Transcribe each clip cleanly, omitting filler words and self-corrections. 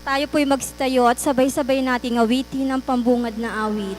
Tayo po'y magsitayo at sabay-sabay nating awitin ang pambungad na awit.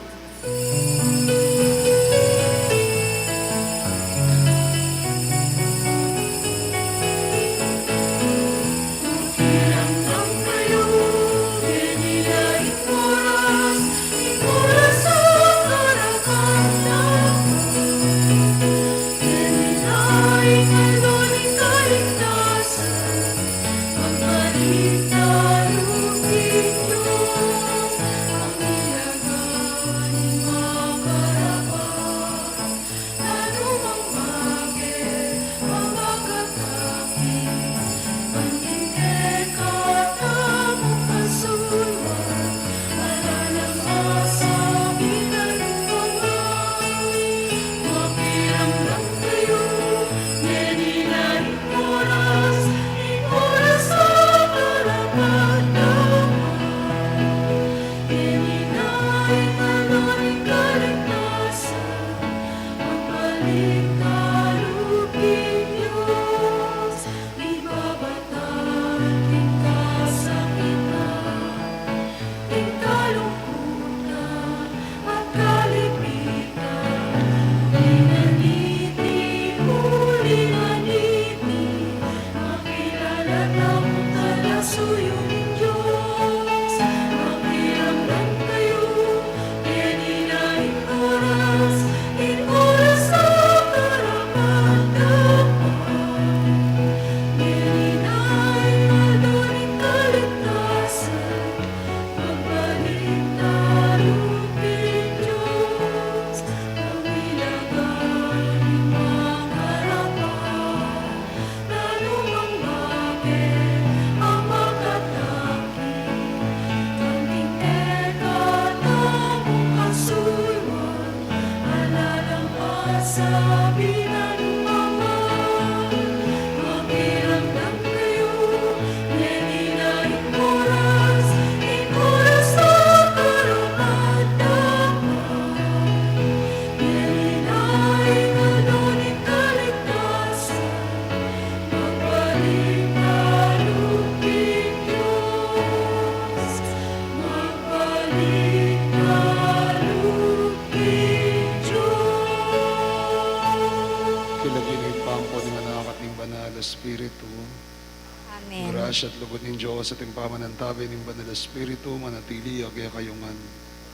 Grasya at lugod ng Diyos at ang pamanantabi ng Banal na Espiritu manatili agaya kayungan.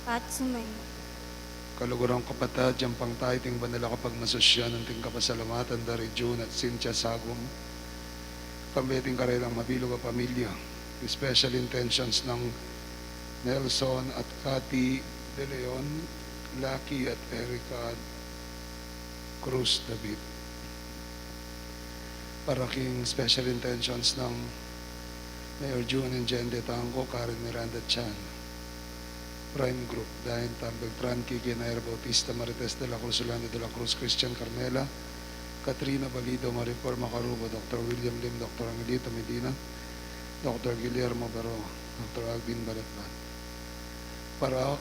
At sumay. Kalugurang kapatad, diyang pangtay ting banala kapag masosyan ng ting kapasalamatan dari June at Cynthia Sagum. Kambeting karelang mabilog ang pamilya. The special intentions ng Nelson at Cathy De Leon, Lucky at Erica Cruz David. Paraking special intentions ng Mayor June and Jen De Tango, Karen Miranda Chan. Prime Group, Dahin Tan Beltran, Kiki Nair Bautista, Marites de la Cruz, Orlando de la Cruz, Christian Carmela, Katrina Balido, Maripor Macarubo, Dr. William Lim, Dr. Angelito Medina, Dr. Guillermo Baro, Dr. Alvin Balatbat. Para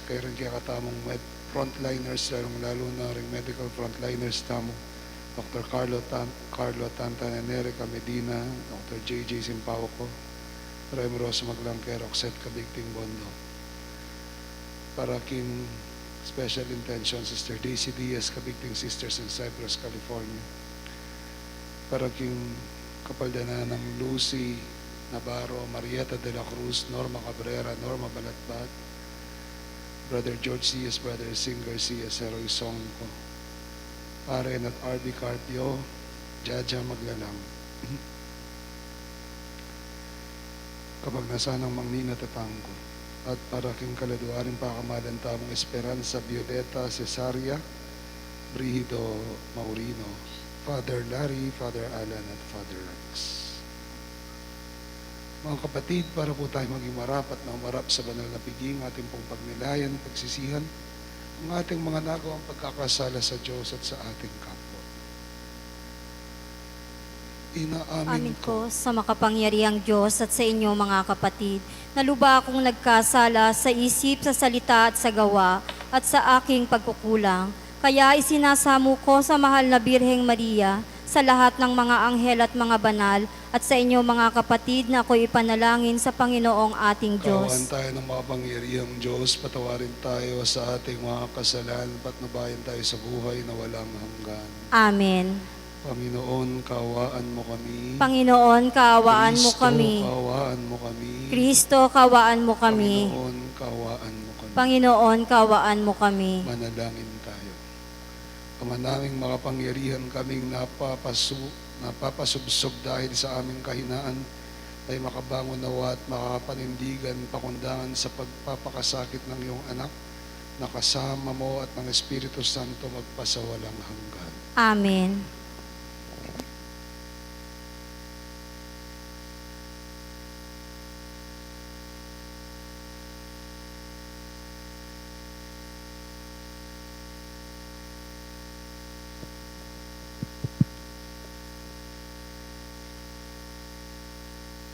kay rin kaya katamong frontliners, lalo na rin medical frontliners tamo, Dr. Carlo Tantanenerica Medina, Dr. J.J. Simpauco, Rem Rosa Maglangker, Roxette Cabigting Bondo. Para kin special intention, Sister Daisy Diaz, Cabigting Sisters in Cypress, California. Para kin kapaldana ng Lucy Navarro, Marieta de la Cruz, Norma Cabrera, Norma Balatbat, Brother George C.S., Brother Singer C.S., Heroy Songko, Pare at RB Cardio, Jaja Maglalang. Kapag nasanang Mangnina Tatangko, at para king kaladuaring pakamalan tamong Esperanza Violeta Cesaria, Brigido Maurino, Father Larry, Father Alan at Father Rex. Mga kapatid, para po tayo maging marapat na umarap sa banal na piging, ating pong pagnilayan, pagsisihan, ang ating mga nagawang pagkakasala sa Diyos at sa ating kapwa. Inaamin Amin ko sa makapangyarihang Diyos at sa inyo mga kapatid, na luba akong nagkasala sa isip, sa salita at sa gawa, at sa aking pagkukulang. Kaya isinasamo ko sa mahal na Birheng Maria, sa lahat ng mga anghel at mga banal, at sa inyo mga kapatid na ako'y ipanalangin sa Panginoong ating Kaawaan Diyos. tayo ng makapangyarihang Diyos, patawarin tayo sa ating mga kasalanan, patnubayan tayo sa buhay na walang hanggan. Amen. Panginoon, kaawaan mo kami. Panginoon, kaawaan mo kami. kaawaan mo kami. Kristo, kaawaan mo kami. Panginoon, kaawaan mo kami. Panginoon, kaawaan mo kami. Manalangin tayo. Ama naming makapangyarihan kaming napapasubsob dahil sa aming kahinaan, ay makabangon nawa at makapanindigan pakundangan sa pagpapakasakit ng iyong anak, na kasama mo at ng Espiritu Santo magpasawalang hanggan. Amen.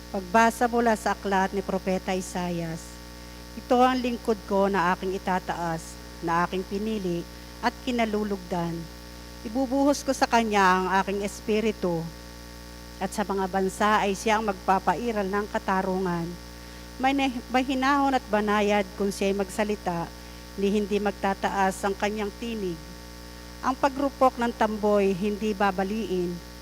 Pagbasa mula sa aklat ni Propeta Isaias. Ito ang lingkod ko na aking itataas, na aking pinili at kinalulugdan. Ibubuhos ko sa kanya ang aking espiritu, at sa mga bansa ay siya ang magpapairal ng katarungan. May hinahon at banayad kung siya'y magsalita, ni hindi magtataas ang kanyang tinig. Ang pagrupok ng tamboy hindi babaliin.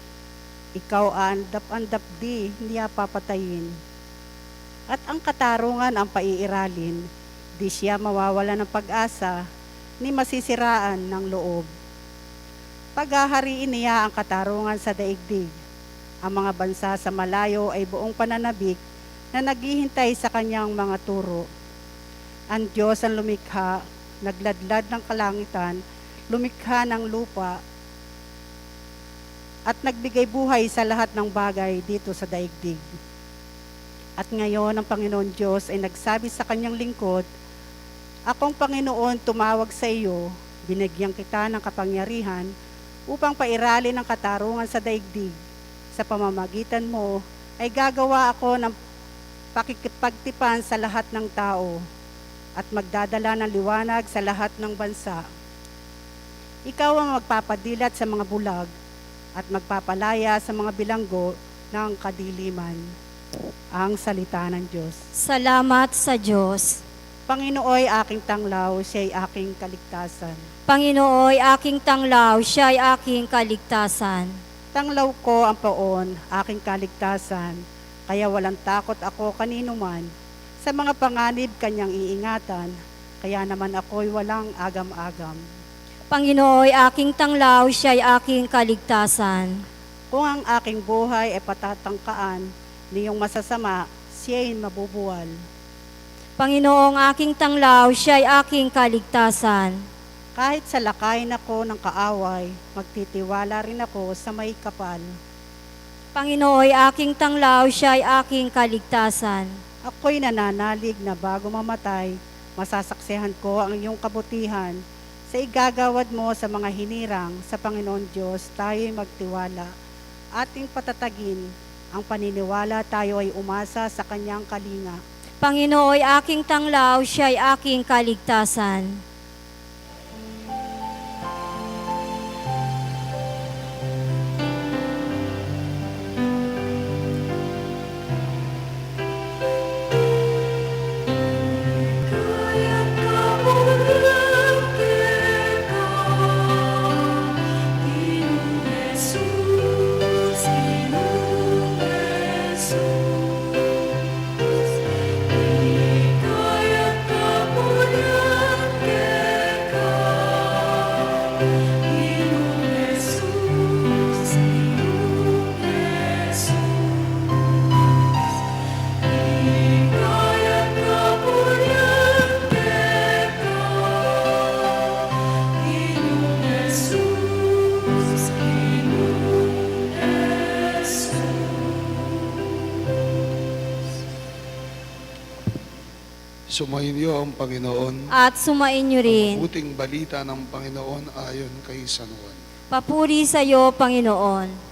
Ikaw andap-andap di niya papatayin. At ang katarungan ang paiiralin, di siya mawawala ng pag-asa, ni masisiraan ng loob. Paghahariin niya ang katarungan sa daigdig. Ang mga bansa sa malayo ay buong pananabik na naghihintay sa kanyang mga turo. Ang Diyos ang lumikha, nagladlad ng kalangitan, lumikha ng lupa, at nagbigay buhay sa lahat ng bagay dito sa daigdig. At ngayon ang Panginoon Diyos ay nagsabi sa kanyang lingkod, Akong Panginoon tumawag sa iyo, binigyan kita ng kapangyarihan upang pairalin ang katarungan sa daigdig. Sa pamamagitan mo ay gagawa ako ng pakikipagtipan sa lahat ng tao at magdadala ng liwanag sa lahat ng bansa. Ikaw ang magpapadilat sa mga bulag at magpapalaya sa mga bilanggo ng kadiliman. Ang salita ng Diyos. Salamat sa Diyos. Panginooy aking tanglaw, siya'y aking kaligtasan. Panginooy aking tanglaw, siya'y aking kaligtasan. Tanglaw ko ang poon, aking kaligtasan, kaya walang takot ako kanino man. Sa mga panganib kanyang iingatan, kaya naman ako'y walang agam-agam. Panginooy aking tanglaw, siya'y aking kaligtasan. Kung ang aking buhay ay patatangkaan, niyong masasama, siya'y mabubuwal. Panginoong aking tanglaw, siya'y aking kaligtasan. Kahit sa lakayin ako ng kaaway, magtitiwala rin ako sa may kapal. Panginooy aking tanglaw, siya'y aking kaligtasan. Ako'y nananalig na bago mamatay, masasaksihan ko ang iyong kabutihan. Sa igagawad mo sa mga hinirang, sa Panginoon Diyos, tayo'y magtiwala. Ating patatagin, ang paniniwala tayo ay umasa sa kanyang kalinga. Panginooy aking tanglaw, siya'y aking kaligtasan. Sumayin niyo ang Panginoon. At sumain niyo rin. Ang mabuting balita ng Panginoon ayon kay San Juan. Papuri sa iyo, Panginoon.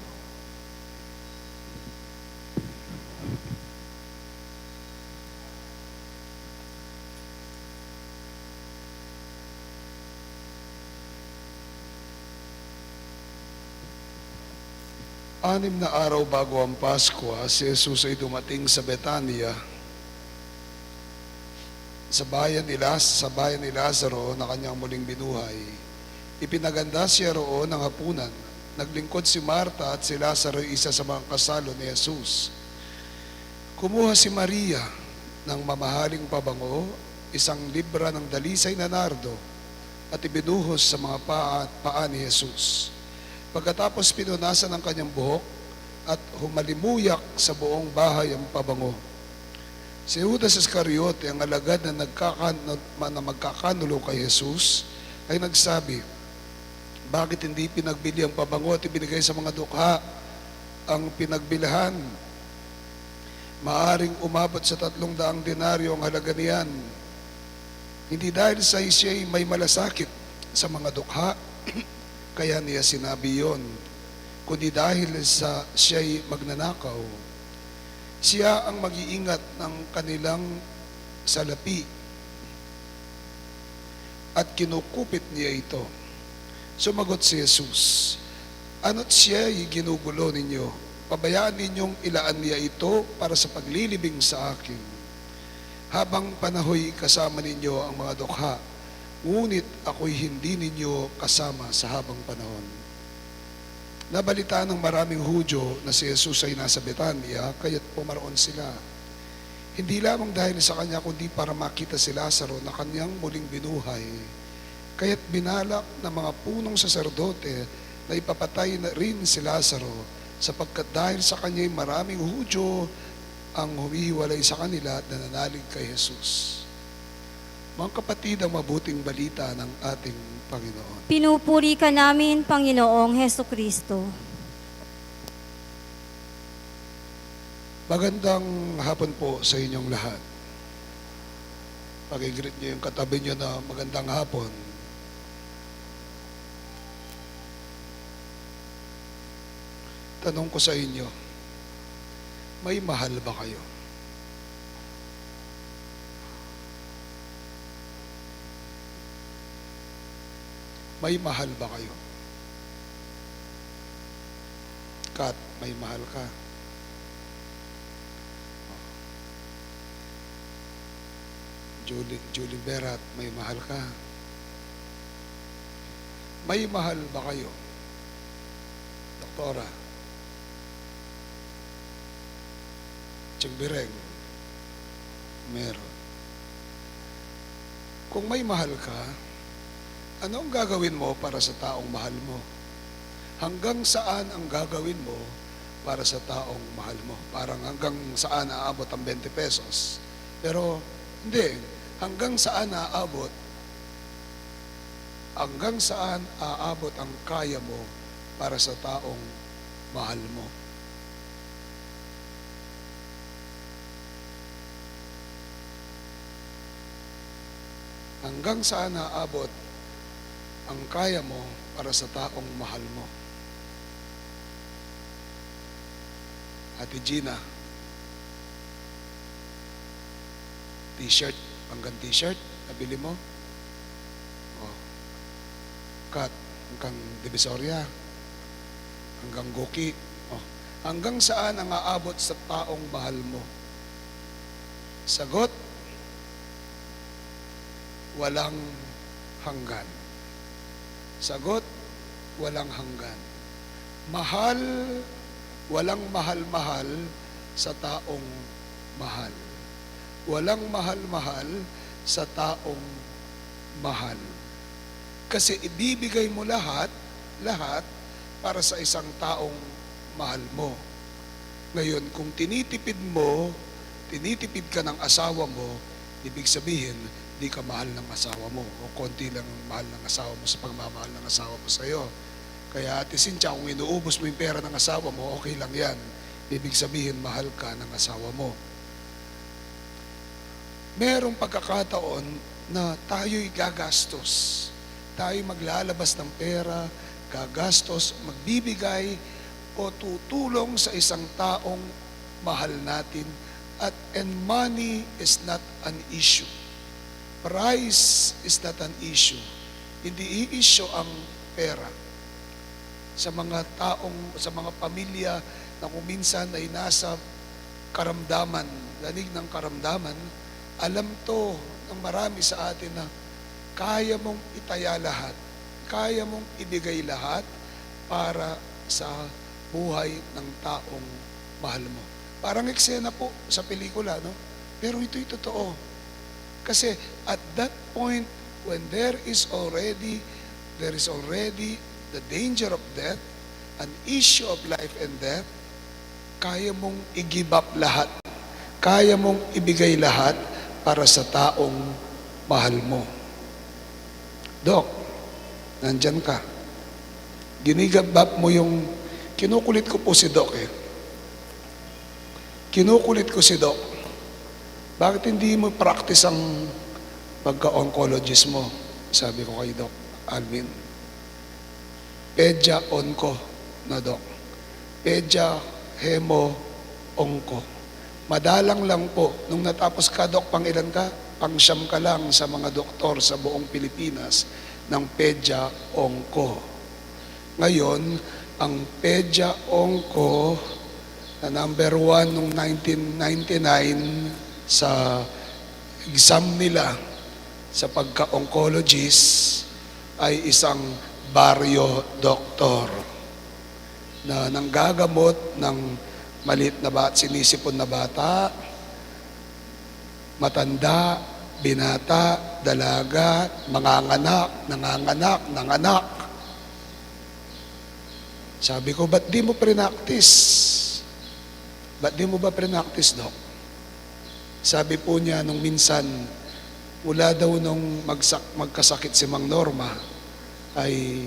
6 na araw bago ang Pasko, si Jesus ay dumating sa Betania, sa bayan ni Lazaro na kanyang muling binuhay. Ipinaganda siya roon ng hapunan. Naglingkod si Marta at si Lazaro, isa sa mga kasalo ni Jesus. Kumuha si Maria ng mamahaling pabango, isang libra ng dalisay na nardo, at ibinuhos sa mga paa ni Jesus. Pagkatapos pinunasan ang kanyang buhok at humalimuyak sa buong bahay ang pabango. Si Judas Iscariote, ang alagad na magkakanulo kay Jesus, ay nagsabi, bakit hindi pinagbili ang pabango at ibinigay sa mga dukha? Ang pinagbilhan, maaring umabot sa 300 denaryo ang halaga niyan. Hindi dahil sa siya'y may malasakit sa mga dukha, kaya niya sinabi yon, kundi dahil sa siya'y magnanakaw. Siya ang mag-iingat ng kanilang salapi at kinukupit niya ito. Sumagot si Jesus, ano't siya'y ginugulo ninyo? Pabayaan ninyong ilaan niya ito para sa paglilibing sa akin. Habang panahoy kasama ninyo ang mga dukha, ngunit ako'y hindi ninyo kasama sa habang panahon. Nabalita ng maraming Hudyo na si Jesus ay nasa Betania, kaya't pumaroon sila. Hindi lamang dahil sa kanya, kundi para makita si Lazaro na kanyang muling binuhay. Kaya't binalak ng mga punong saserdote na ipapatay na rin si Lazaro, sapagkat dahil sa kanya'y maraming Hudyo ang humihiwalay sa kanila at nananalig kay Jesus. Mga kapatid, ang mabuting balita ng ating Panginoon. Pinupuri ka namin, Panginoong Heso Kristo. Magandang hapon po sa inyong lahat. Pag-greet niyo yung katabi niyo na magandang hapon. Tanong ko sa inyo, may mahal ba kayo? May mahal ba kayo? Kat, may mahal ka? Julie Berat, may mahal ka? May mahal ba kayo? Doktora? Bireng, meron. Kung may mahal ka, ano ang gagawin mo para sa taong mahal mo? Hanggang saan ang gagawin mo para sa taong mahal mo? Parang hanggang saan aabot ang 20 pesos. Pero hindi, hanggang saan aabot ang kaya mo para sa taong mahal mo? Hanggang saan aabot ang kaya mo para sa taong mahal mo? Ate Gina, t-shirt, hanggang t-shirt, nabili mo? Oh. Kat, hanggang Divisoria, hanggang Goki. Oh. Hanggang saan ang aabot sa taong mahal mo? Sagot, walang hanggan. Sagot, walang hanggan. Mahal, walang mahal-mahal sa taong mahal. Walang mahal-mahal sa taong mahal. Kasi ibibigay mo lahat para sa isang taong mahal mo. Ngayon, kung tinitipid ka ng asawa mo, ibig sabihin, di ka mahal ng asawa mo o konti lang mahal ng asawa mo sa pagmamahal ng asawa mo sa iyo. Kaya Ate Cynthia, kung inuubos mo yung pera ng asawa mo, okay lang yan. Ibig sabihin, mahal ka ng asawa mo. Merong pagkakataon na tayo'y gagastos. Tayo'y maglalabas ng pera, gagastos, magbibigay o tutulong sa isang taong mahal natin, and money is not an issue. Price is not an issue. Hindi i-issue ang pera. sa mga taong, sa mga pamilya na kung minsan ay nasa karamdaman, lanig ng karamdaman, alam to ng marami sa atin na kaya mong itaya lahat, kaya mong ibigay lahat para sa buhay ng taong mahal mo. Parang eksena po sa pelikula, no? Pero ito'y totoo. Kasi at that point, when there is already the danger of death, an issue of life and death, kaya mong i-give up lahat. Kaya mong ibigay lahat para sa taong mahal mo. Dok, nandyan ka. Ginigabap mo yung, kinukulit ko po si Doc eh. Kinukulit ko si Doc. Bakit hindi mo practice ang pagka-oncologist mo? Sabi ko kay Doc Alvin. Pedya onco na Doc. Pedya hemo onco. Madalang lang po. Nung natapos ka, Doc, pang ilan ka? Pang-siyam ka lang sa mga doktor sa buong Pilipinas ng pedya onco. Ngayon, ang pedya onco na number 1 noong 1999 sa exam nila sa pagka-oncologist ay isang baryo doktor na nanggagamot ng maliit na sinisipon na bata, matanda, binata, dalaga, nanganganak. Sabi ko, ba't di mo pre-practice? Ba't di mo ba pre-practice, Doc? Sabi po niya nung minsan, mula daw nung magkasakit si Mang Norma, ay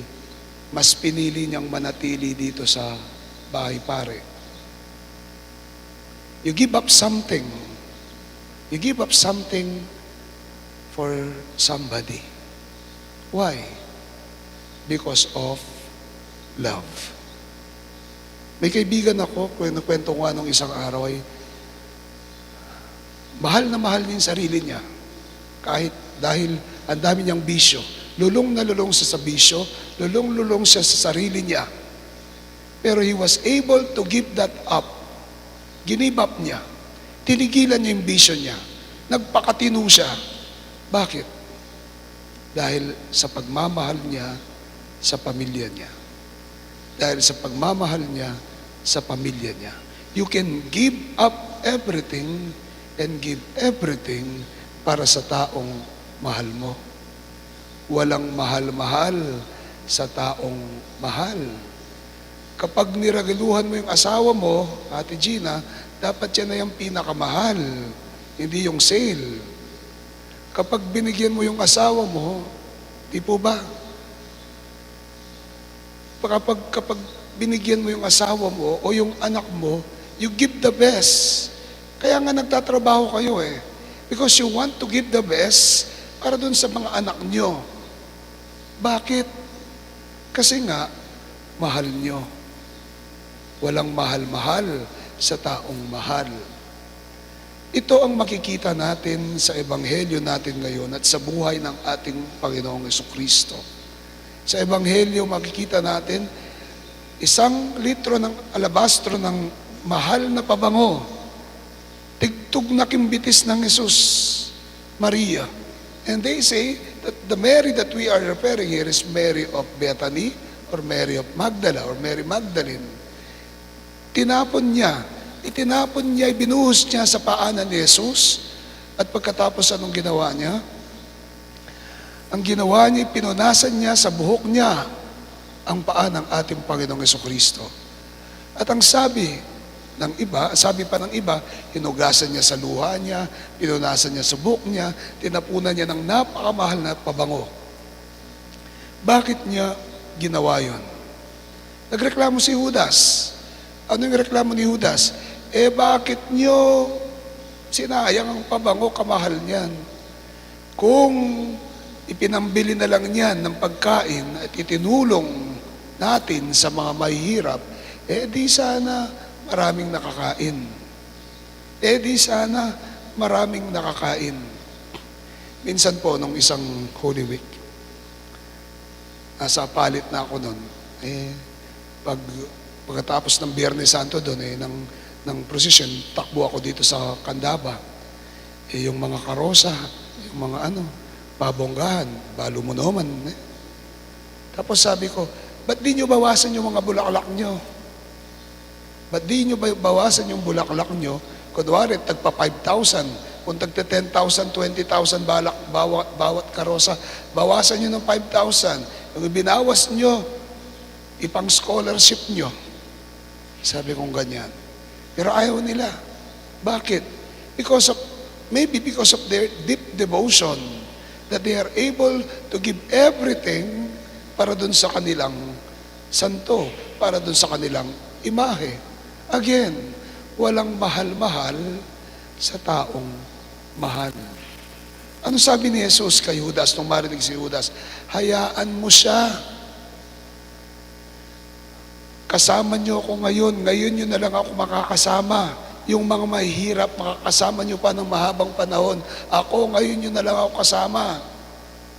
mas pinili niyang manatili dito sa Bahay Pare. You give up something. You give up something for somebody. Why? Because of love. May kaibigan ako, kwento ko nung isang araw ay, mahal na mahal niya yung sarili niya. Kahit dahil ang dami niyang bisyo. Lulong na lulong siya sa bisyo, lulong siya sa sarili niya. Pero he was able to give that up. Give up niya. Tinigilan niya yung bisyo niya. Nagpakatino siya. Bakit? Dahil sa pagmamahal niya sa pamilya niya. Dahil sa pagmamahal niya sa pamilya niya. You can give up everything and give everything para sa taong mahal mo. Walang mahal-mahal sa taong mahal. Kapag niragaluhan mo yung asawa mo, Ate Gina, dapat yan na yung pinakamahal, hindi yung sale. Kapag binigyan mo yung asawa mo, di po ba? Kapag binigyan mo yung asawa mo o yung anak mo, you give the best. Kaya nga nagtatrabaho kayo eh. Because you want to give the best para dun sa mga anak nyo. Bakit? Kasi nga, mahal nyo. Walang mahal-mahal sa taong mahal. Ito ang makikita natin sa ebanghelyo natin ngayon at sa buhay ng ating Panginoong Jesucristo. Sa ebanghelyo makikita natin isang litro ng alabastro ng mahal na pabango. Tigtug na kimbitis ng Jesus, Maria. And they say that the Mary that we are referring here is Mary of Bethany or Mary of Magdala or Mary Magdalene. Itinapon niya, ibinuhos niya sa paanan ni Jesus. At pagkatapos anong ginawa niya? Ang ginawa niya, pinunasan niya sa buhok niya ang paa ng ating Panginoong Jesucristo. At ang sabi pa ng iba, hinugasan niya sa luha niya, pinunasan niya sa buhok niya, tinapunan niya ng napakamahal na pabango. Bakit niya ginawa yun? Nagreklamo si Judas. Ano yung reklamo ni Judas? Bakit nyo sinayang ang pabango, kamahal niyan? Kung ipinambili na lang niyan ng pagkain at itinulong natin sa mga mahihirap, di sana maraming nakakain. Minsan po, nung isang Holy Week, nasa palit na ako nun, pagkatapos ng Biyernes Santo doon, ng procession, takbo ako dito sa Candaba. Yung mga karosa, yung mga pabonggahan, balumunoman. Tapos sabi ko, ba't di nyo bawasan yung mga bulaklak nyo? Ba't di nyo bawasan yung bulaklak nyo? Kunwari, tagpa 5,000. Kung tagta 10,000, 20,000 bawat karosa, bawasan nyo ng 5,000. Yung binawas nyo, ipang scholarship nyo. Sabi kong ganyan. Pero ayaw nila. Bakit? Maybe because of their deep devotion that they are able to give everything para dun sa kanilang santo, para dun sa kanilang imahe. Again, walang mahal-mahal sa taong mahal. Ano sabi ni Jesus kay Judas nung marinig si Judas? Hayaan mo siya. Kasama niyo ako ngayon. Ngayon nyo na lang ako makakasama. Yung mga mahihirap, makakasama niyo pa ng mahabang panahon. Ako, ngayon nyo na lang ako kasama.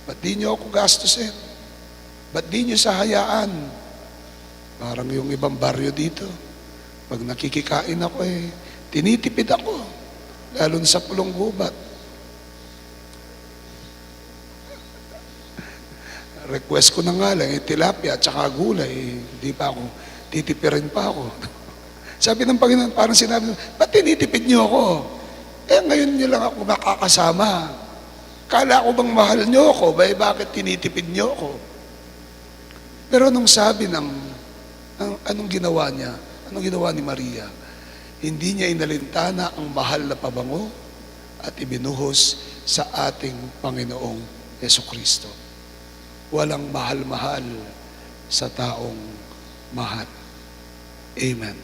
Ba't di nyo ako gastusin? Ba't di nyo sa hayaan? Parang yung ibang baryo dito. Pag nakikikain ako tinitipid ako. Lalo na sa pulong gubat. Request ko na nga lang, tilapia at saka gulay. Hindi pa ako, titipirin pa ako. Sabi ng Panginoon, parang sinabi, ba't tinitipid niyo ako? Ngayon niyo lang ako makakasama. Kala ko bang mahal niyo ako? Bakit tinitipid niyo ako? Pero nung sabi anong ginawa niya? Anong ginawa ni Maria? Hindi niya inalintana ang mahal na pabango at ibinuhos sa ating Panginoong Jesucristo. Walang mahal-mahal sa taong mahal. Amen.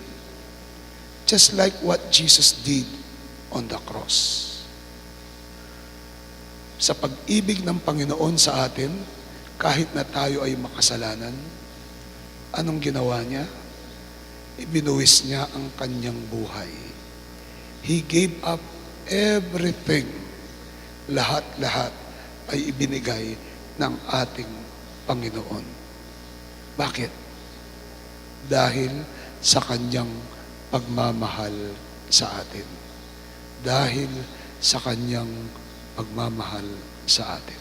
Just like what Jesus did on the cross. Sa pag-ibig ng Panginoon sa atin, kahit na tayo ay makasalanan, anong ginawa niya? Ibinuwis niya ang kanyang buhay. He gave up everything. Lahat-lahat ay ibinigay ng ating Panginoon. Bakit? Dahil sa kanyang pagmamahal sa atin. Dahil sa kanyang pagmamahal sa atin.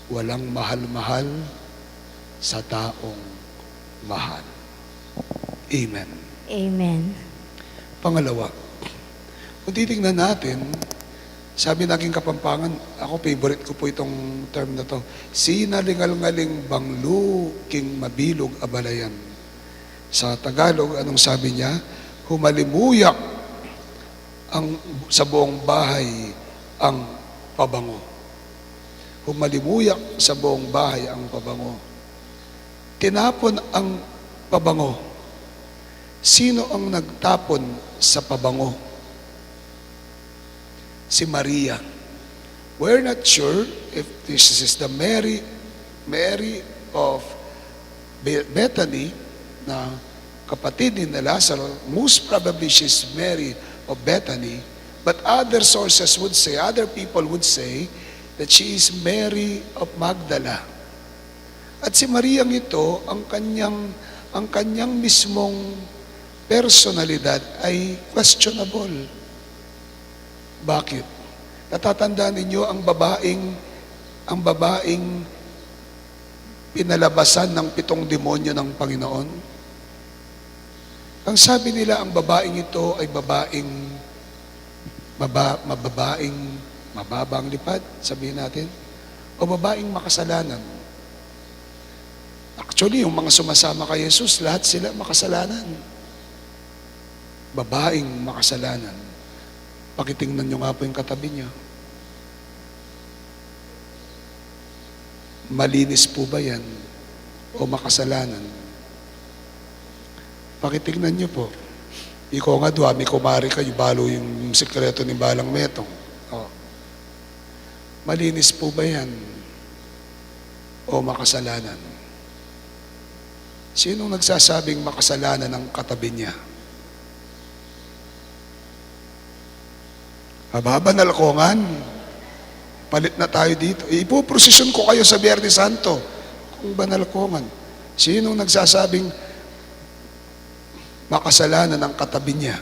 Walang mahal-mahal sa taong mahal. Amen. Amen. Pangalawa, kung titingnan natin, sabi ng aking Kapampangan, ako favorite ko po itong term na to, sinalingal-ngaling banglu king mabilog abalayan. Sa Tagalog, anong sabi niya? Humalimuyak sa buong bahay ang pabango. Humalimuyak sa buong bahay ang pabango. Tinapon ang pabango. Sino ang nagtapon sa pabango? Si Maria. We're not sure if this is the Mary of Bethany, na kapatid ni Lazaro. Most probably she's Mary of Bethany, but other sources would say, other people would say, that she is Mary of Magdala. At si Mariang ito, ang kanyang mismong personalidad ay questionable. Bakit? Natatandaan ninyo ang babaeng pinalabasan ng 7 demonyo ng Panginoon? Ang sabi nila, ang babaeng ito ay babaeng mababang lipad, sabihin natin, o babaeng makasalanan. Actually, yung mga sumasama kay Jesus, lahat sila makasalanan. Babaeng makasalanan. Pakitingnan nyo nga po yung katabi niyo. Malinis po ba yan? O makasalanan? Pakitingnan nyo po. Ikaw nga duwami kumari kayo, balo yung sikreto ni Balang Metong. Malinis po ba yan? O makasalanan? Sinong nagsasabing makasalanan ang katabi niya? Banal kongan. Palit na tayo dito. Ipoprosesyon ko kayo sa Biyernes Santo kung banal kongan. Sinong nagsasabing makasalanan ang katabi niya?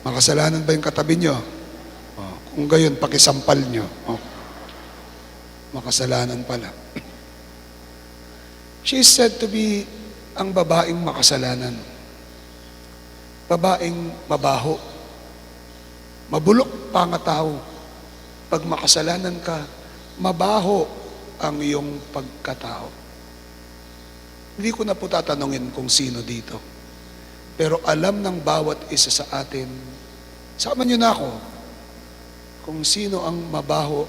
Makasalanan ba yung katabi niyo? Oh, kung gayon, pakisampal niyo. Oh, makasalanan pala. She is said to be ang babaeng makasalanan. Babaeng mabaho. Mabulok pangatao. Pag makasalanan ka, mabaho ang iyong pagkatao. Hindi ko na po tatanungin kung sino dito. Pero alam ng bawat isa sa atin, sama niyo na ako, kung sino ang mabaho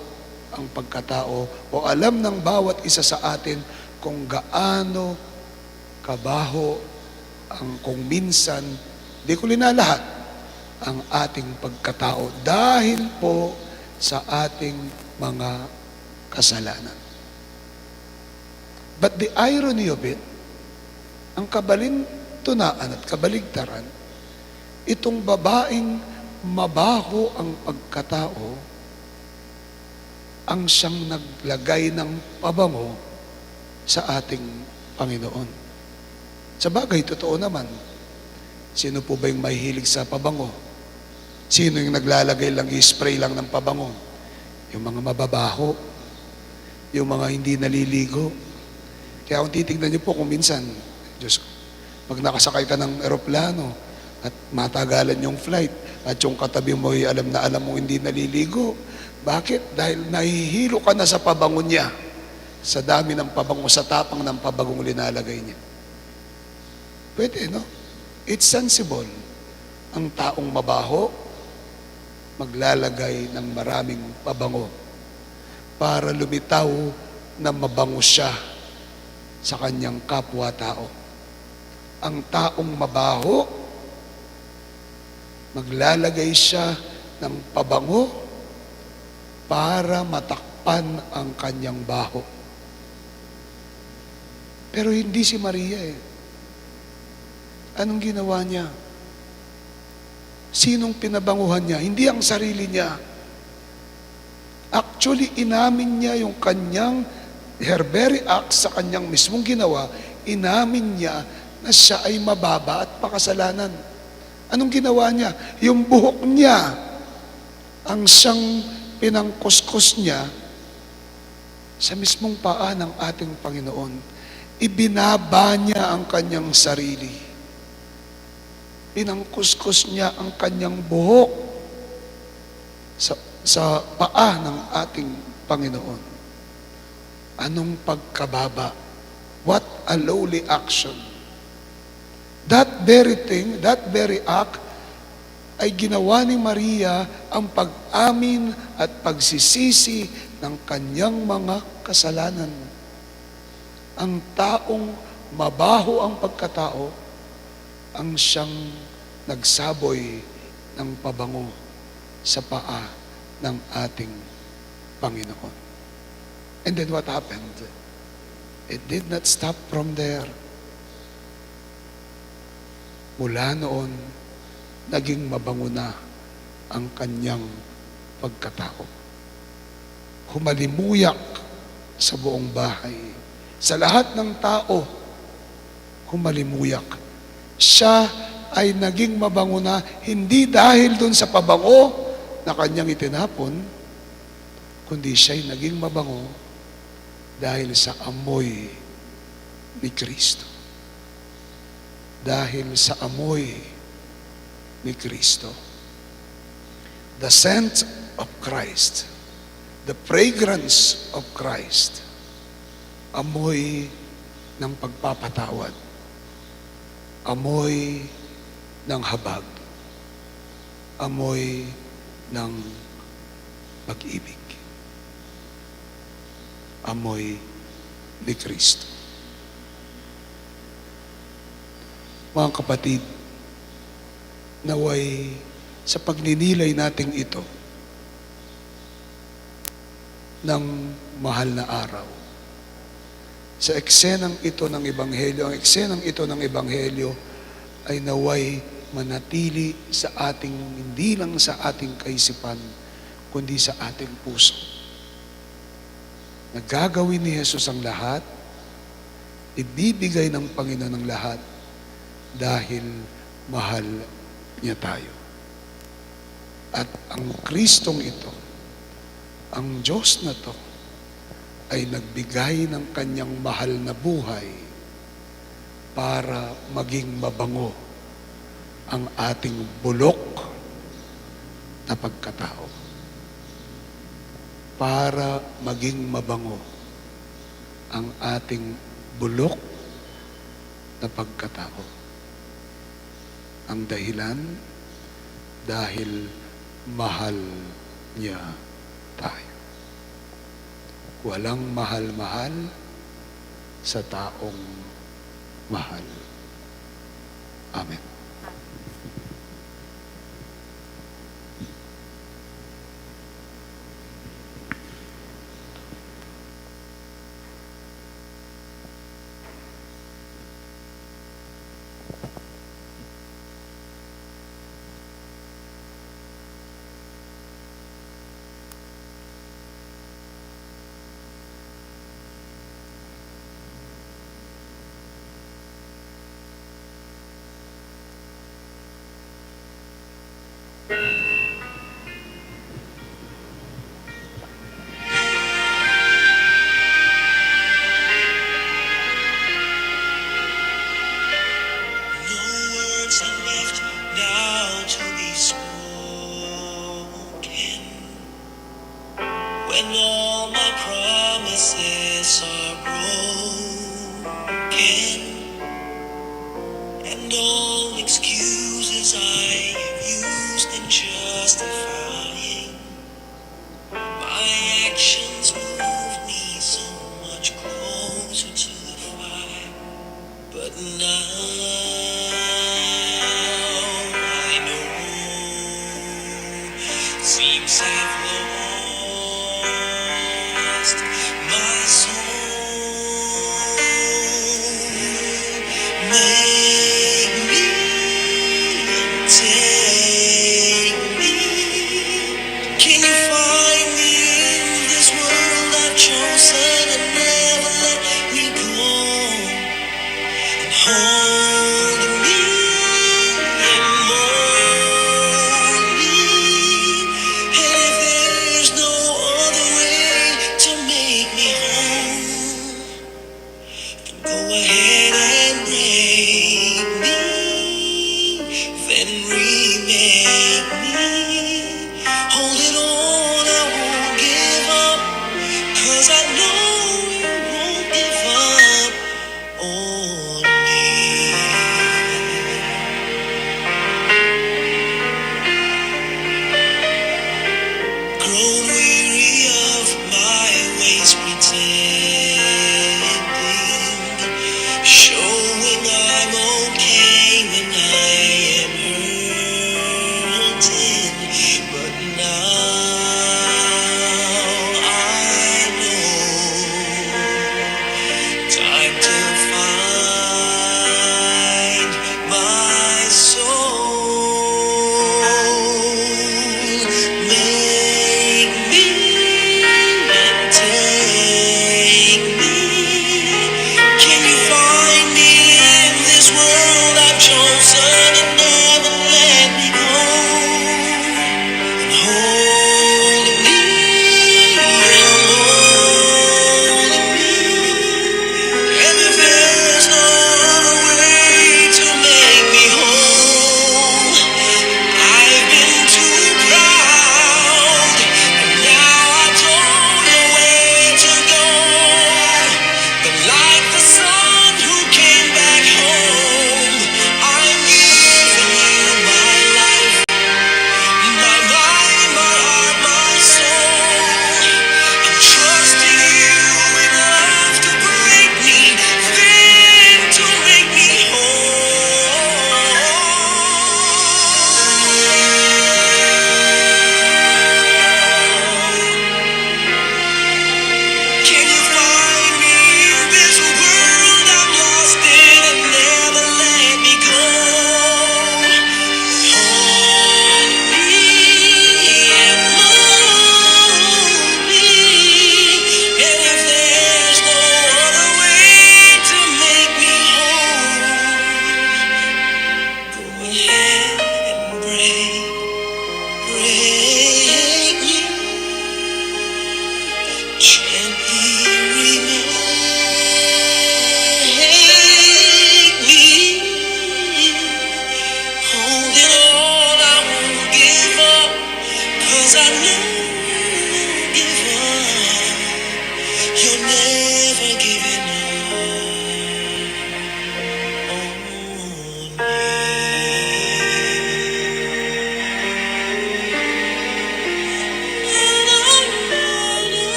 ang pagkatao, o alam ng bawat isa sa atin kung gaano kabaho ang kung minsan, di ko linalahat, ang ating pagkatao dahil po sa ating mga kasalanan. But the irony of it, ang kabalintunaan at kabaligtaran, itong babaeng mabaho ang pagkatao, ang siyang naglagay ng pabango sa ating Panginoon. Sa bagay, totoo naman. Sino po ba yung mahihilig sa pabango? Sino yung naglalagay lang, i-spray lang ng pabango? Yung mga mababaho, yung mga hindi naliligo. Kaya kung titignan niyo po kung minsan, Diyos ko, pag nakasakay ka ng eroplano at matagalan yung flight at yung katabi mo ay alam na alam mo hindi naliligo. Bakit? Dahil nahihilo ka na sa pabango niya. Sa dami ng pabango, sa tapang ng pabangong linalagay niya. Pwede, no? It's sensible. Ang taong mabaho, maglalagay ng maraming pabango para lumitaw na mabango siya sa kanyang kapwa-tao. Ang taong mabaho, maglalagay siya ng pabango para matakpan ang kanyang baho. Pero hindi si Maria eh. Anong ginawa niya? Sinong pinabanguhan niya? Hindi ang sarili niya. Actually, inamin niya yung kanyang her very act sa kanyang mismong ginawa, inamin niya na siya ay mababa at pakasalanan. Anong ginawa niya? Yung buhok niya, ang siyang pinangkuskus niya sa mismong paa ng ating Panginoon. Ibinaba niya ang kanyang sarili. Pinangkuskus niya ang kanyang buhok sa paa ng ating Panginoon. Anong pagkababa? What a lowly action. That very thing, that very act, ay ginawa ni Maria ang pag-amin at pagsisisi ng kanyang mga kasalanan. Ang taong mabaho ang pagkatao, ang siyang nagsaboy ng pabango sa paa ng ating Panginoon. And then what happened? It did not stop from there. Mula noon, naging mabango na ang kanyang pagkatao. Humalimuyak sa buong bahay. Sa lahat ng tao, humalimuyak. Siya ay naging mabango na hindi dahil dun sa pabango na kanyang itinapon, kundi siya'y naging mabango dahil sa amoy ni Kristo. Dahil sa amoy ni Kristo. The scent of Christ, the fragrance of Christ, amoy ng pagpapatawad, amoy ng habag, amoy ng pag-ibig, amoy ni Kristo. Mga kapatid, naway sa pagninilay nating ito ng mahal na araw, sa eksenang ito ng Ebanghelyo, ang eksenang ito ng Ebanghelyo ay naway manatili sa ating, hindi lang sa ating kaisipan, kundi sa ating puso. Nagagawin ni Jesus ang lahat ibibigay ng Panginoon ng lahat dahil mahal niya tayo. At ang Kristong ito, ang Diyos na to, ay nagbigay ng kanyang mahal na buhay para maging mabango ang ating bulok na pagkatao. Para maging mabango ang ating bulok na pagkatao. Ang dahilan, dahil mahal niya tayo. Walang mahal-mahal sa taong mahal. Amen. When all my promises are broken, and all excuses I have used in justifying my actions move me so much closer to the fire. But now I know, seems I've lost my soul. Make me and take me. Can you find me in this world I've chosen and never let me go? And hold me and mold me. And if there's no other way to make me whole,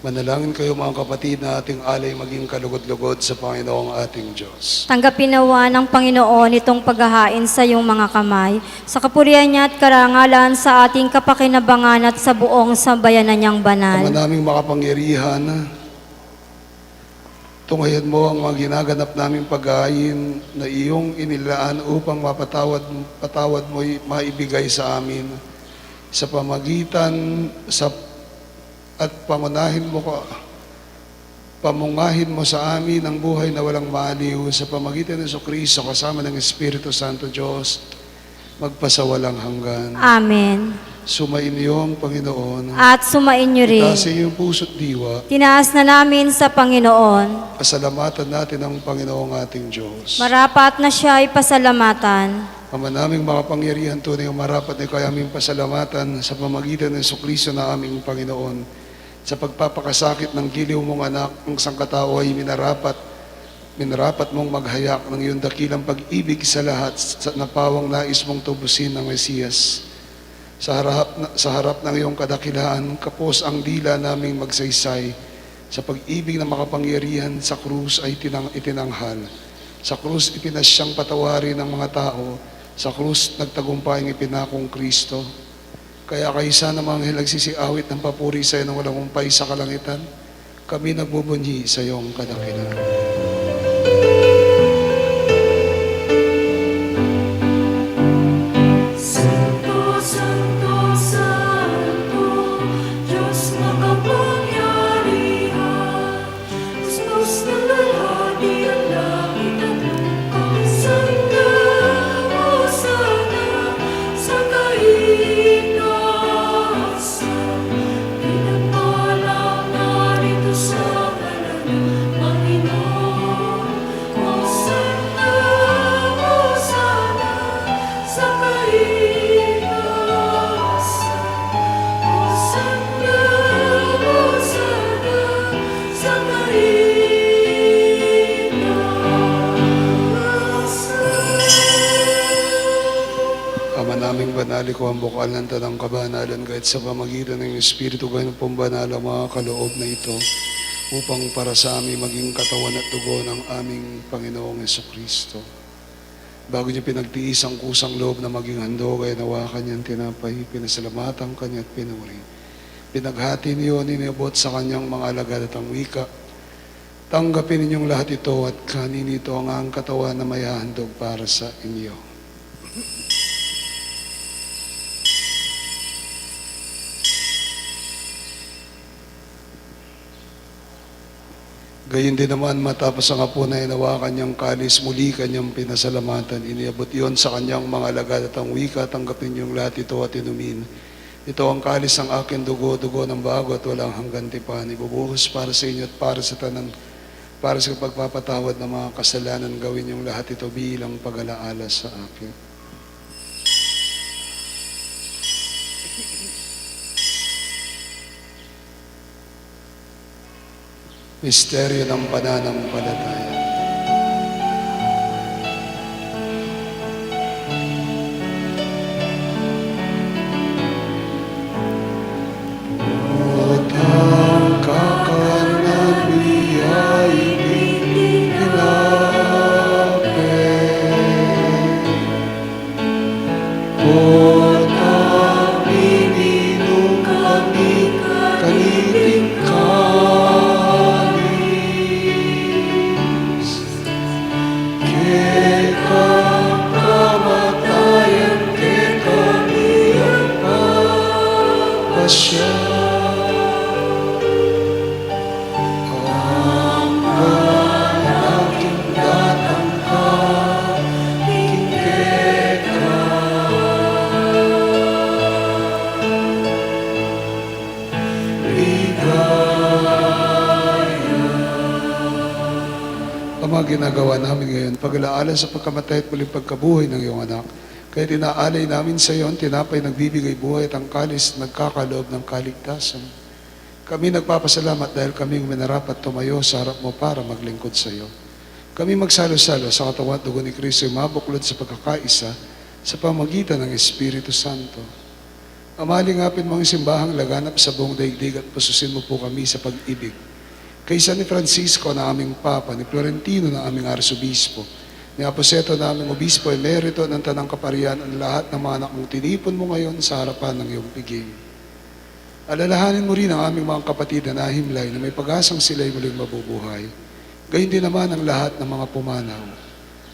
Manalangin kayo mga kapatid na ating alay maging kalugod-lugod sa Panginoong ating Diyos. Tanggapin nawa ng Panginoon itong paghahain sa iyong mga kamay, sa kapurihan niya at karangalan sa ating kapakinabangan at sa buong sambayanan niyang banal. Ama naming makapangyarihan, tunghayan mo ang mga ginaganap naming paghahain na iyong inilaan upang patawad mo'y maibigay sa amin sa pamagitan at pamungahin mo sa amin ang buhay na walang maaliw sa pamagitan ng Kristo kasama ng Espiritu Santo Diyos, magpasawalang hanggan. Amen. Sumain niyo ang Panginoon. At sumain niyo rin. Itaas iyong puso't diwa. Tinaas na namin sa Panginoon. Pasalamatan natin ang Panginoong ating Diyos. Marapat na siya ay pasalamatan. Ama naming makapangyarihan, tunay ang marapat na ikaw aming pasalamatan sa pamagitan ng Kristo na aming Panginoon. Sa pagpapakasakit ng giliw mong anak, ang sangkatao ay minarapat mong maghayak ng iyong dakilang pag-ibig sa lahat sa napawang nais mong tubusin ng Mesiyas. Sa harap ng iyong kadakilaan, kapos ang dila naming magsaysay. Sa pag-ibig na makapangyarihan sa krus ay itinanghal. Sa krus ipinasyang patawarin ng mga tao. Sa krus nagtagumpay ang ipinakong Kristo. Kaya kaysa ng mga anghel nagsisiawit ng papuri sa iyo ng walang humpay sa kalangitan, kami nagbubunyi sa iyong kadakilaan. Banali ko ang bukal ng tanang kabanalan kahit sa pamagitan ng Espiritu kayo ng pambanal ang mga kaloob na ito upang para sa amin maging katawan at dugo ng aming Panginoong Jesucristo. Bago niya pinagtiis ang kusang loob na maging handog ay nawakan niyang tinapay, pinasalamatan kanya at pinuri. Pinaghati niyo, ninabot sa kanyang mga alagad at ang wika. Tanggapin ninyong lahat ito at kanin ito ang katawan na may handog para sa inyo. Gayon din naman, matapos ang hapon ay nawakan niyang kalis, muli kanyang pinasalamatan. Iniabot iyon sa kanyang mga alagad at ang wika, tanggapin niyong lahat ito at inumin. Ito ang kalis ng akin dugo, dugo ng bago at walang hanggan tipan. Ibubuhos para sa inyo at para sa tanan, para sa pagpapatawad ng mga kasalanan. Gawin niyong lahat ito bilang pag-alaala sa akin. Misteryo ng pananampalataya. Utang kakanan niya itinilapit. Utang ininom kami kaniting ginagawa namin ngayon, pag-alaala sa pagkamatay at muling pagkabuhay ng iyong anak. Kaya tinaalay namin sa iyo ang tinapay nagbibigay buhay at ang kalis nagkakaloob ng kaligtasan. Kami nagpapasalamat dahil kami minarapat tumayo sa harap mo para maglingkod sa iyo. Kami magsalo-salo sa katawan at dugo ni Kristo ay mabuklod sa pagkakaisa sa pamagitan ng Espiritu Santo. Amalingapin mo ang simbahang laganap sa buong daigdig at pasusin mo po kami sa pag-ibig. Kaysa ni Francisco na aming Papa, ni Florentino na aming Arsobispo, ni Aposeto na aming Obispo, emerito ng Tanang Kaparian, ang lahat ng mga anak mong tinipon mo ngayon sa harapan ng iyong piging. Alalahanin mo rin ang aming mga kapatid na nahimlay na may pag-asang sila'y muling mabubuhay. Gayun din naman ang lahat ng mga pumanaw.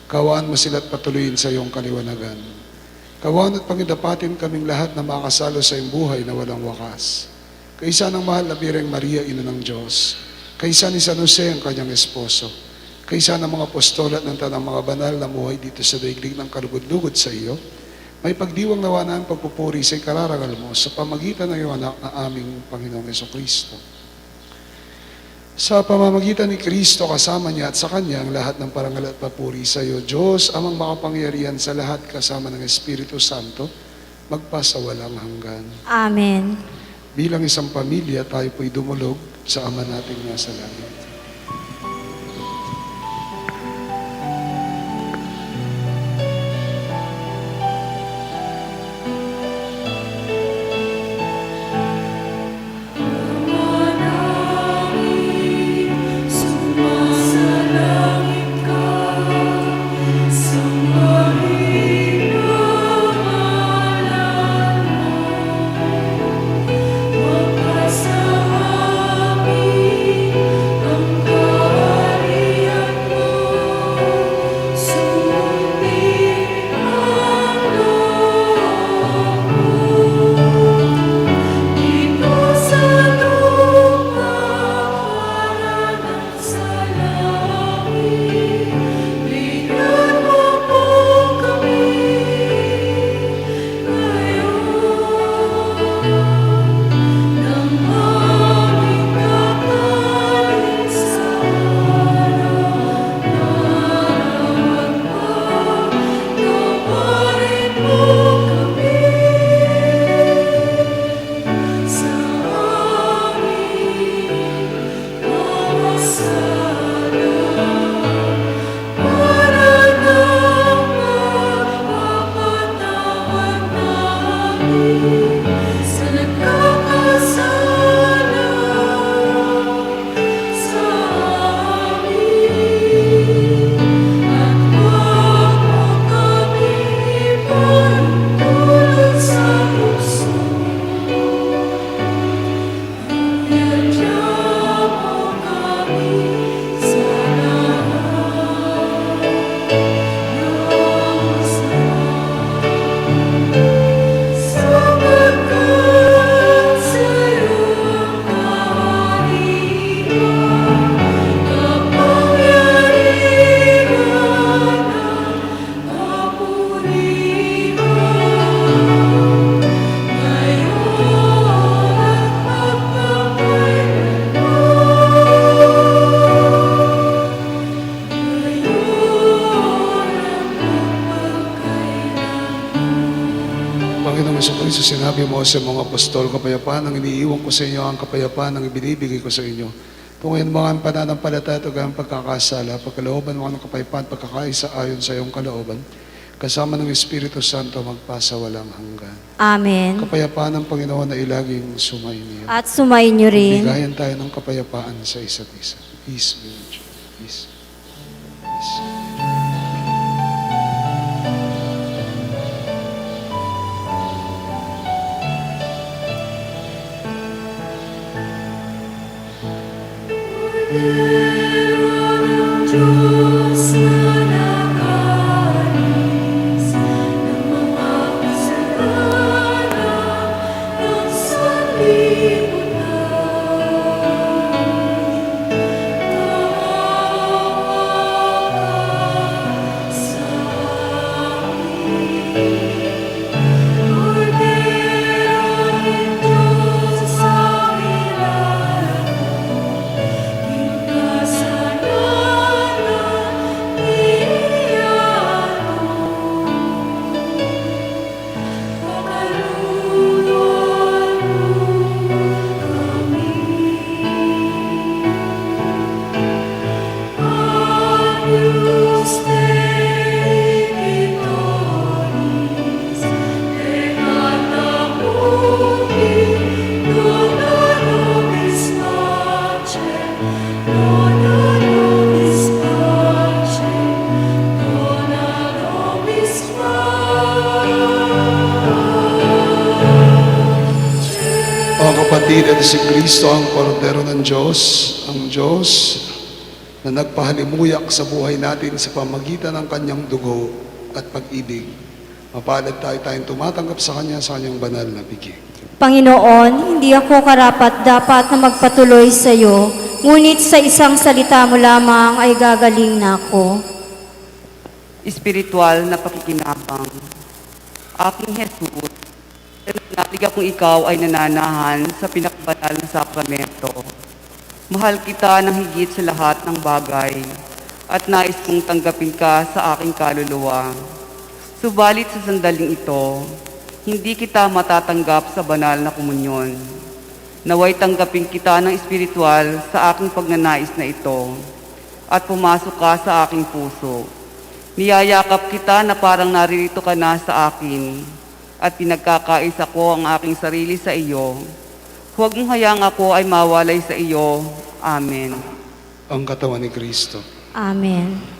Kawaan mo sila at patuloyin sa iyong kaliwanagan. Kawaan at pangidapatin kaming lahat na makasalo sa iyong buhay na walang wakas. Kaysa ng mahal na Birheng Maria, Ina ng Diyos, kaysa ni San Jose ang kanyang esposo, kaysa ng mga apostol at ng tanang mga banal na muhay dito sa daigdig ng kalugod-lugod sa iyo, may pagdiwang nawa na ang pagpupuri sa ikararangal mo sa pamagitan ng iyong anak na aming Panginoong Jesucristo. Sa pamamagitan ni Kristo, kasama niya at sa Kanya ang lahat ng parangal at papuri sa iyo, Diyos, amang makapangyarihan sa lahat kasama ng Espiritu Santo, magpasawalang hanggan. Amen. Bilang isang pamilya, tayo po'y dumulog sa Ama nating nasa langit. Sinabi mo sa mga apostol, kapayapaan ang iniiwan ko sa inyo, ang kapayapaan ang ibinibigay ko sa inyo. Tungayin mo ang pananampalataya at ang pagkakasala, pagkalooban mo ng kapayapaan, pagkakaisa ayon sa iyong kalooban, kasama ng Espiritu Santo magpasa walang hanggan. Amen. Kapayapaan ng Panginoon na ilaging sumayin niyo. At sumayin niyo rin. Bigayan tayo ng kapayapaan sa isa't isa. Peace be with you. Peace. Peace. Diyos na nakalis ng mga kasalanan ng sanlibutan. Kawawa ka sa amin. Kordero ng Diyos sa milagro, pag-ibig at si Kristo ang kordero ng Diyos, ang Diyos na nagpahalimuyak sa buhay natin sa pamagitan ng kanyang dugo at pag-ibig. Mapalad tayong tumatanggap sa kanyang banal na bigay. Panginoon, hindi ako karapat-dapat na magpatuloy sa iyo, ngunit sa isang salita mo lamang ay gagaling na ako. Espiritual na pakikinabang. Aking Jesus, nalig akong ikaw ay nananahan sa pinakabanal na sakramento. Mahal kita ng higit sa lahat ng bagay at nais kong tanggapin ka sa aking kaluluwa. Subalit sa sandaling ito, hindi kita matatanggap sa banal na komunyon. Naway tanggapin kita ng espiritual sa aking pagnanais na ito at pumasok ka sa aking puso. Niyayakap kita na parang naririto ka na sa akin at pinagkakaisa ko ang aking sarili sa iyo. Huwag mong hayaang ako ay mawalay sa iyo. Amen. Ang katawan ni Kristo. Amen.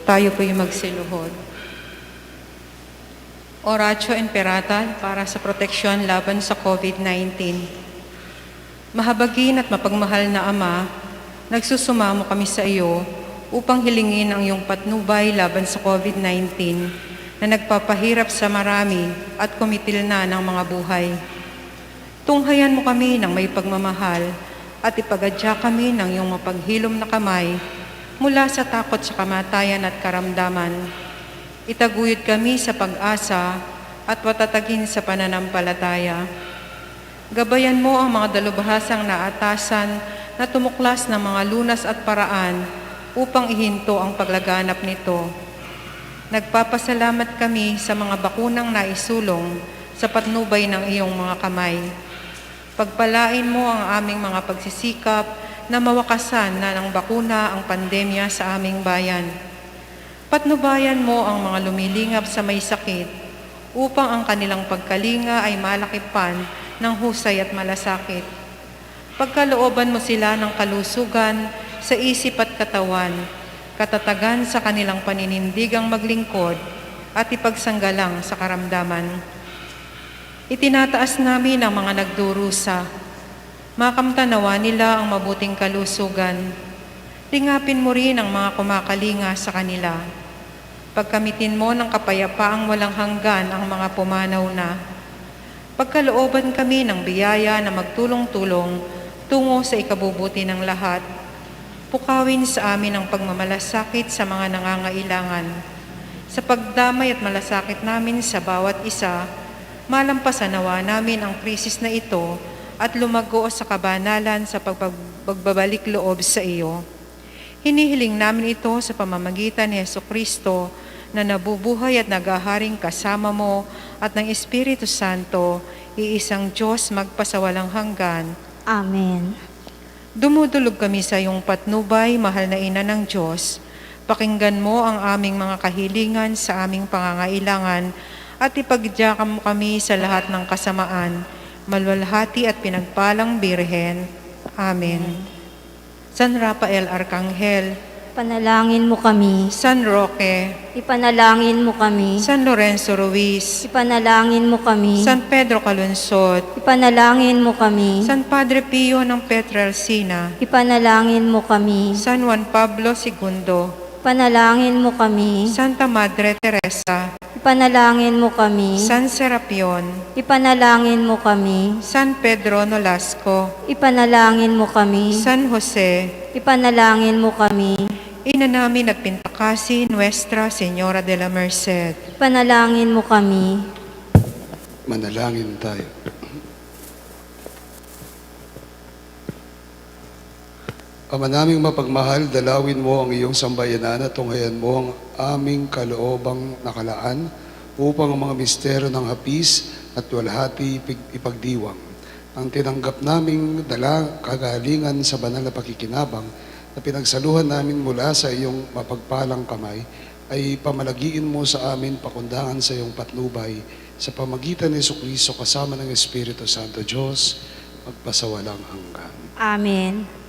Tayo po'y magsiluhod. Oratio Imperatal para sa proteksyon laban sa COVID-19. Mahabagin at mapagmahal na Ama, nagsusumamo kami sa iyo upang hilingin ang iyong patnubay laban sa COVID-19 na nagpapahirap sa marami at kumitil na ng mga buhay. Tunghayan mo kami ng may pagmamahal at ipagadya kami ng iyong mapaghilom na kamay mula sa takot sa kamatayan at karamdaman. Itaguyod kami sa pag-asa at watatagin sa pananampalataya. Gabayan mo ang mga dalubhasang naatasan na tumuklas ng mga lunas at paraan upang ihinto ang paglaganap nito. Nagpapasalamat kami sa mga bakunang naisulong sa patnubay ng iyong mga kamay. Pagpalain mo ang aming mga pagsisikap na mawakasan na ng bakuna ang pandemya sa aming bayan. Patnubayan mo ang mga lumilingap sa may sakit upang ang kanilang pagkalinga ay malakipan ng husay at malasakit. Pagkalooban mo sila ng kalusugan sa isip at katawan, katatagan sa kanilang paninindigang maglingkod at ipagsanggalang sa karamdaman. Itinataas namin ang mga nagdurusa. Makamtanawa nila ang mabuting kalusugan. Tingapin mo rin ang mga kumakalinga sa kanila. Pagkamitin mo ng kapayapaang walang hanggan ang mga pumanaw na. Pagkalooban kami ng biyaya na magtulong-tulong tungo sa ikabubuti ng lahat. Pukawin sa amin ang pagmamalasakit sa mga nangangailangan. Sa pagdamay at malasakit namin sa bawat isa, malampasan nawa namin ang krisis na ito at lumago sa kabanalan sa pagbabalik loob sa iyo. Hinihiling namin ito sa pamamagitan ni Jesucristo na nabubuhay at naghaharing kasama mo at ng Espiritu Santo, iisang Diyos magpasawalang hanggan. Amen. Dumudulog kami sa iyong patnubay, mahal na Ina ng Diyos. Pakinggan mo ang aming mga kahilingan sa aming pangangailangan at ipagyakam mo kami sa lahat ng kasamaan. Malwalhati at pinagpalang Birhen. Amen. San Rafael Arcangel, Ipanalangin mo kami. San Roque, Ipanalangin mo kami. San Lorenzo Ruiz, Ipanalangin mo kami. San Pedro Calunsod, Ipanalangin mo kami. San Padre Pio ng Pietrelcina, Ipanalangin mo kami. San Juan Pablo II, Ipanalangin mo kami. Santa Madre Teresa, Ipanalangin mo kami. San Serapion, Ipanalangin mo kami. San Pedro Nolasco, Ipanalangin mo kami. San Jose, Ipanalangin mo kami. Ina namin at pintakasi, Nuestra, Señora de la Merced. Ipanalangin mo kami. Manalangin tayo. Ama naming mapagmahal, dalawin mo ang iyong sambayanan at tunghayan mo ang aming kaloobang nakalaan upang ang mga misteryo ng hapis at walhati ipagdiwang. Ang tinanggap naming kagalingan sa banal na pakikinabang na pinagsaluhan namin mula sa iyong mapagpalang kamay ay pamalagiin mo sa amin pakundangan sa iyong patnubay sa pamagitan ni Jesucristo kasama ng Espiritu Santo Diyos magpasawalang hanggan. Amen.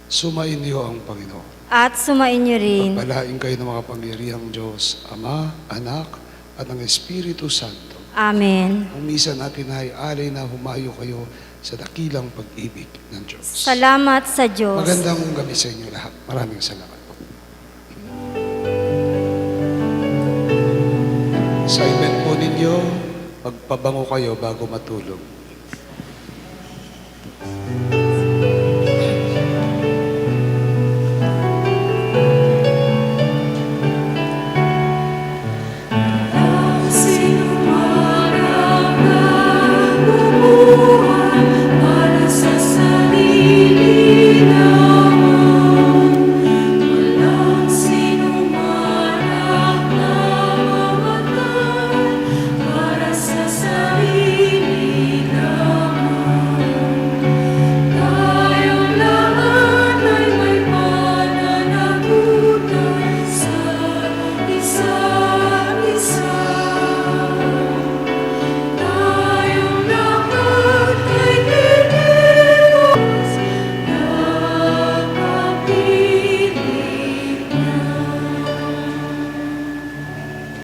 Sumain niyo ang Panginoon. At sumain niyo rin. Pagpalain kayo ng mga pangyarihang Diyos, Ama, Anak, at ng Espiritu Santo. Amen. Ang misa natin ay alay na humayo kayo sa dakilang pag-ibig ng Diyos. Salamat sa Diyos. Magandang gabi sa inyo lahat. Maraming salamat po. Sa event po ninyo, magpabango kayo bago matulog.